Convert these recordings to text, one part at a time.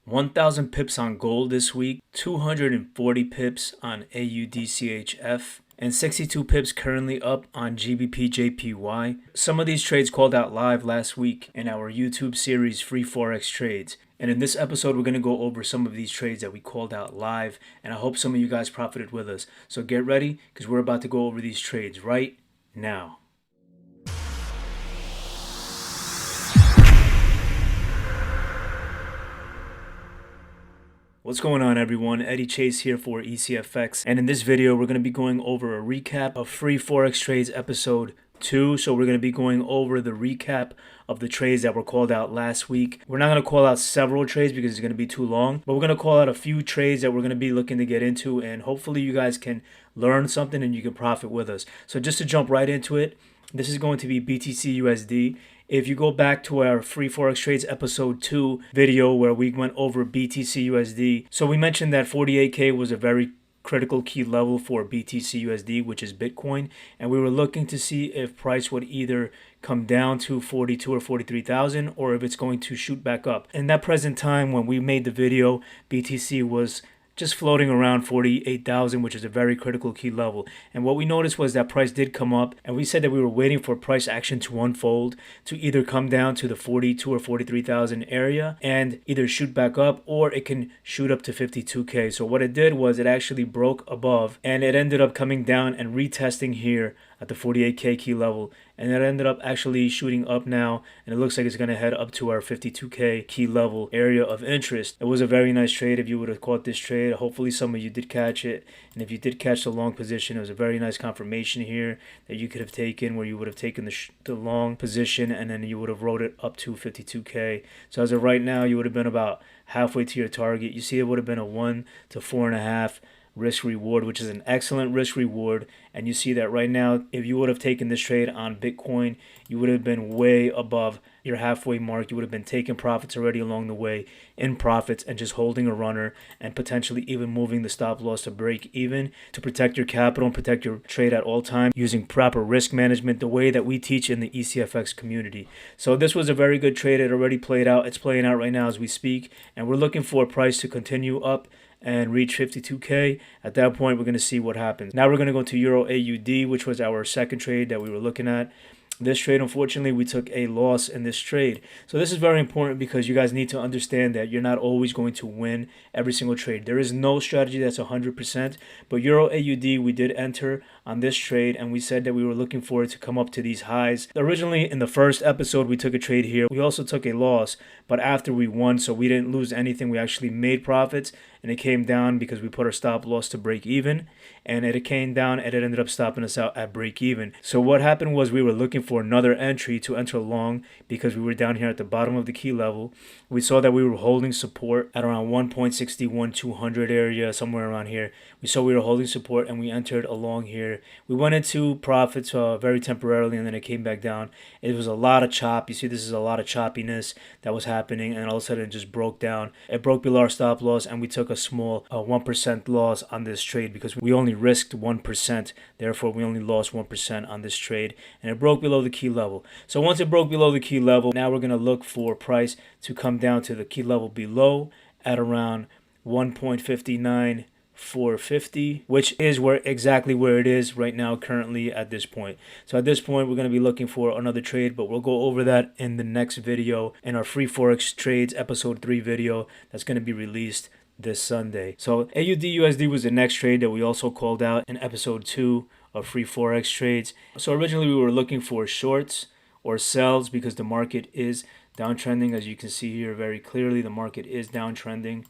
1,000 pips on gold this week, 240 pips on AUDCHF, and 62 pips currently up on GBPJPY. Some of these trades called out live last week in our YouTube series Free Forex Trades. And in this episode, we're going to go over some of these trades that we called out live, and I hope some of you guys profited with us. So get ready, because we're about to go over these trades right now. What's going on, everyone? Eddie Chase here for ECFX, and in this video we're going to be going over a recap of Free Forex Trades episode 2. So we're going to be going over the recap of the trades that were called out last week. We're not going to call out several trades because it's going to be too long, but we're going to call out a few trades that we're going to be looking to get into, and hopefully you guys can learn something and you can profit with us. So just to jump right into it, this is going to be BTCUSD. If you go back to our Free Forex Trades episode 2 video where we went over BTCUSD, so we mentioned that 48K was a very critical key level for BTCUSD, which is Bitcoin, and we were looking to see if price would either come down to 42 or 43,000 or if it's going to shoot back up. In that present time when we made the video, BTC was just floating around 48,000, which is a very critical key level. And what we noticed was that price did come up, and we said that we were waiting for price action to unfold to either come down to the 42 or 43,000 area and either shoot back up, or it can shoot up to 52K. So what it did was it actually broke above and it ended up coming down and retesting here at the 48K key level, and it ended up actually shooting up now, and it looks like it's going to head up to our 52K key level area of interest. It was a very nice trade if you would have caught this trade. Hopefully some of you did catch it, and if you did catch the long position, it was a very nice confirmation here that you could have taken, where you would have taken the long position and then you would have rode it up to 52K. So as of right now, you would have been about halfway to your target. You see, it would have been a 1 to 4.5 risk reward, which is an excellent risk reward. And you see that right now, if you would have taken this trade on Bitcoin, you would have been way above your halfway mark. You would have been taking profits already along the way, in profits, and just holding a runner and potentially even moving the stop loss to break even to protect your capital and protect your trade at all times using proper risk management, the way that we teach in the ECFX community. So this was a very good trade. It already played out. It's playing out right now as we speak, and we're looking for a price to continue up and reach 52K. At that point, we're going to see what happens. Now we're going to go to Euro AUD, which was our second trade that we were looking at. This trade, unfortunately, we took a loss in this trade. So this is very important because you guys need to understand that you're not always going to win every single trade. There is no strategy that's 100%, but Euro AUD, we did enter on this trade, and we said that we were looking for it to come up to these highs. Originally, in the first episode, we took a trade here. We also took a loss, but after we won, so we didn't lose anything. We actually made profits, and it came down because we put our stop loss to break even, and it came down and it ended up stopping us out at break even. So what happened was we were looking for another entry to enter long because we were down here at the bottom of the key level. We saw that we were holding support at around 1.61200 area, somewhere around here. We saw we were holding support and we entered along here. We went into profits very temporarily, and then it came back down. It was a lot of chop. You see, this is a lot of choppiness that was happening, and all of a sudden it just broke down. It broke below our stop loss, and we took a small 1% loss on this trade because we only risked 1%. Therefore, we only lost 1% on this trade, and it broke below the key level. So once it broke below the key level, now we're going to look for price to come down to the key level below at around 1.59450, which is exactly where it is right now currently at this point. So at this point, we're going to be looking for another trade, but we'll go over that in the next video, in our Free Forex Trades episode 3 video that's going to be released this Sunday. So AUDUSD was the next trade that we also called out in episode 2 of Free Forex Trades. So originally we were looking for shorts or sells because the market is downtrending. As you can see here very clearly, the market is downtrending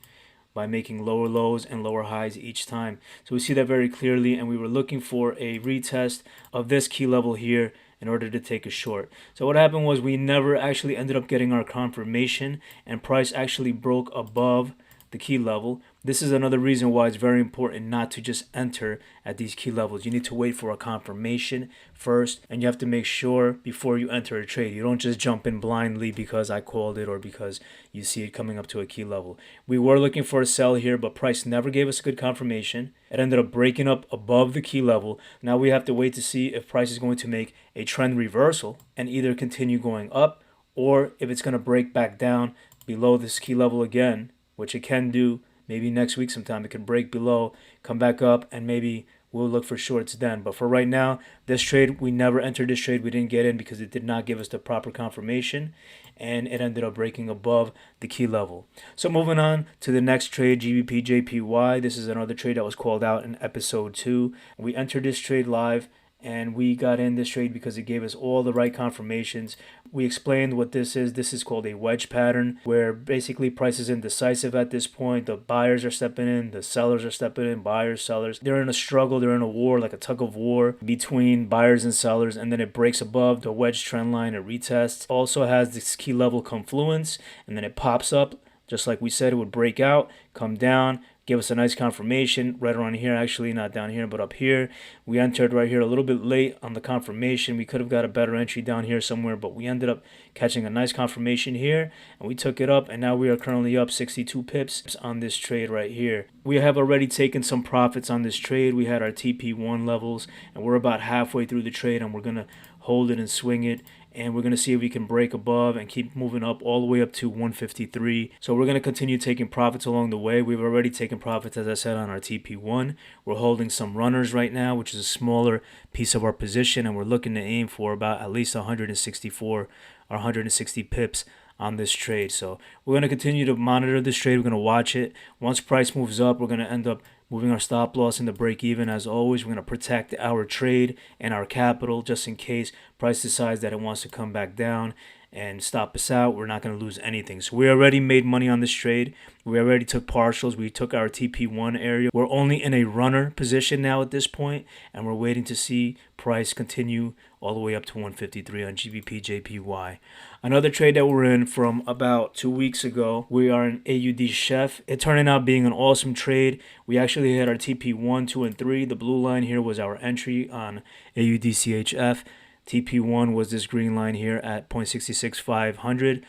by making lower lows and lower highs each time. So we see that very clearly, and we were looking for a retest of this key level here in order to take a short. So what happened was we never actually ended up getting our confirmation, and price actually broke above the key level. This is another reason why it's very important not to just enter at these key levels. You need to wait for a confirmation first, and you have to make sure before you enter a trade. You don't just jump in blindly because I called it or because you see it coming up to a key level. We were looking for a sell here, but price never gave us a good confirmation. It ended up breaking up above the key level. Now we have to wait to see if price is going to make a trend reversal and either continue going up, or if it's going to break back down below this key level again, which it can do. Maybe next week sometime it can break below, come back up, and maybe we'll look for shorts then. But for right now, this trade, we never entered this trade. We didn't get in because it did not give us the proper confirmation, and it ended up breaking above the key level. So moving on to the next trade, GBPJPY. This is another trade that was called out in episode 2. We entered this trade live, and we got in this trade because it gave us all the right confirmations. We explained what this is. This is called a wedge pattern, where basically price is indecisive at this point. The buyers are stepping in, the sellers are stepping in, buyers, sellers. They're in a struggle, they're in a war, like a tug of war between buyers and sellers, and then it breaks above the wedge trend line, it retests. Also has this key level confluence, and then it pops up. Just like we said, it would break out, come down, give us a nice confirmation right around here, actually not down here but up here. We entered right here a little bit late on the confirmation. We could have got a better entry down here somewhere, but we ended up catching a nice confirmation here, and we took it up, and now we are currently up 62 pips on this trade right here. We have already taken some profits on this trade. We had our TP1 levels, and we're about halfway through the trade, and we're going to hold it and swing it, and we're going to see if we can break above and keep moving up all the way up to 153. So we're going to continue taking profits along the way. We've already taken profits, as I said, on our TP1. We're holding some runners right now, which is a smaller piece of our position, and we're looking to aim for about at least 164 or 160 pips on this trade. So we're going to continue to monitor this trade. We're going to watch it. Once price moves up, we're going to end up moving our stop loss into break even. As always, we're going to protect our trade and our capital just in case price decides that it wants to come back down and stop us out. We're not going to lose anything. So we already made money on this trade. We already took partials. We took our TP1 area. We're only in a runner position now at this point, and we're waiting to see price continue all the way up to 153 on GBPJPY. Another trade that we're in from about 2 weeks ago, we are in AUDCHF. It turned out being an awesome trade. We actually hit our TP1, 2, and 3. The blue line here was our entry on AUDCHF. TP1 was this green line here at 0.66500.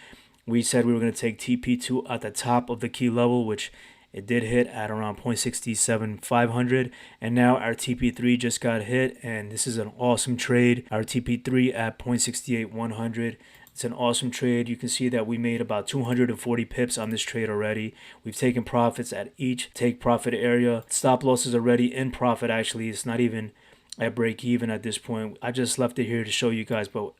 We said we were going to take TP2 at the top of the key level, which it did hit at around 0.67500, and now our TP3 just got hit, and this is an awesome trade. Our TP3 at 0.68100. It's an awesome trade. You can see that we made about 240 pips on this trade already. We've taken profits at each take profit area. Stop loss is already in profit. Actually, it's not even at break even at this point. I just left it here to show you guys, but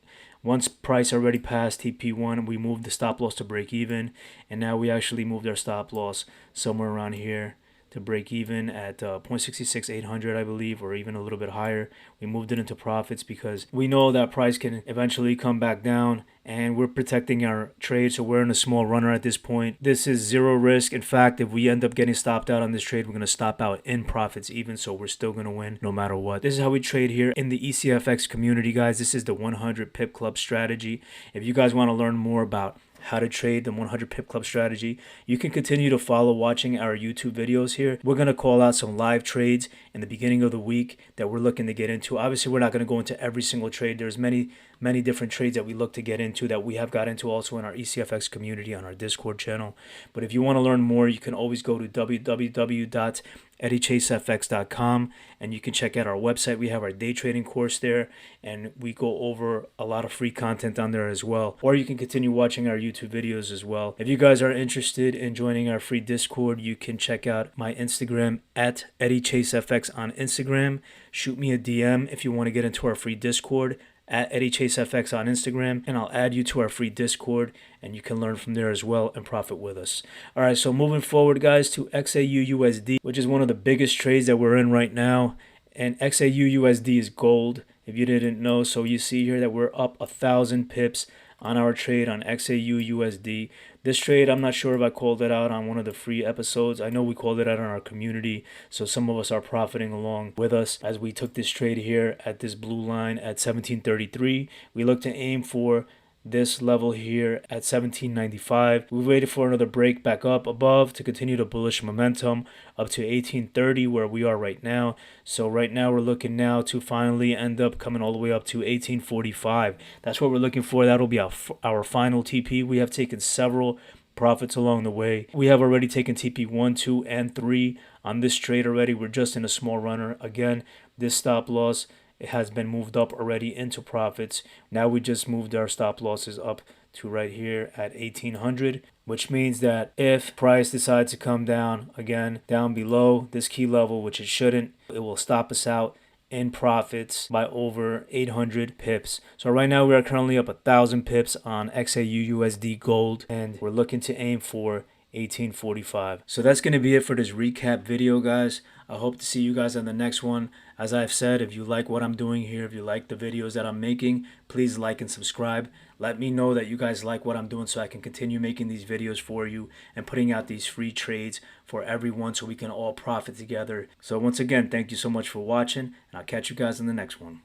once price already passed TP1, we moved the stop loss to break even, and now we actually moved our stop loss somewhere around here to break even at 0.66800, I believe, or even a little bit higher. We moved it into profits because we know that price can eventually come back down, and we're protecting our trade, so we're in a small runner at this point. This is zero risk. In fact, if we end up getting stopped out on this trade, we're going to stop out in profits even, so we're still going to win no matter what. This is how we trade here in the ECFX community, guys. This is the 100 pip club strategy. If you guys want to learn more about how to trade the 100 pip club strategy, you can continue to follow watching our YouTube videos here. We're going to call out some live trades in the beginning of the week that we're looking to get into. Obviously, we're not going to go into every single trade. There's many different trades that we look to get into that we have got into also in our ECFX community on our Discord channel. But if you want to learn more, you can always go to www.eddiechasefx.com and you can check out our website. We have our day trading course there, and we go over a lot of free content on there as well. Or you can continue watching our YouTube videos as well. If you guys are interested in joining our free Discord, you can check out my Instagram at EddieChaseFX on Instagram. Shoot me a DM if you want to get into our free Discord at EddieChaseFX on Instagram, and I'll add you to our free Discord, and you can learn from there as well and profit with us. All right, so moving forward, guys, to XAUUSD, which is one of the biggest trades that we're in right now, and XAUUSD is gold, if you didn't know. So you see here that we're up 1,000 pips on our trade on XAUUSD. This trade, I'm not sure if I called it out on one of the free episodes. I know we called it out on our community, so some of us are profiting along with us as we took this trade here at this blue line at 1733. We look to aim for this level here at 1795. We waited for another break back up above to continue the bullish momentum up to 1830 where we are right now. So right now we're looking now to finally end up coming all the way up to 1845. That's what we're looking for. That'll be our final TP. We have taken several profits along the way. We have already taken TP 1, 2, and 3 on this trade already. We're just in a small runner. Again, this stop loss, it has been moved up already into profits. Now we just moved our stop losses up to right here at 1800. which means that if price decides to come down again, down below this key level, which it shouldn't, it will stop us out in profits by over 800 pips. So right now we are currently up 1,000 pips on XAUUSD gold, and we're looking to aim for 1845. So that's going to be it for this recap video, guys. I hope to see you guys on the next one. As I've said, if you like what I'm doing here, if you like the videos that I'm making, please like and subscribe. Let me know that you guys like what I'm doing so I can continue making these videos for you and putting out these free trades for everyone so we can all profit together. So once again, thank you so much for watching, and I'll catch you guys in the next one.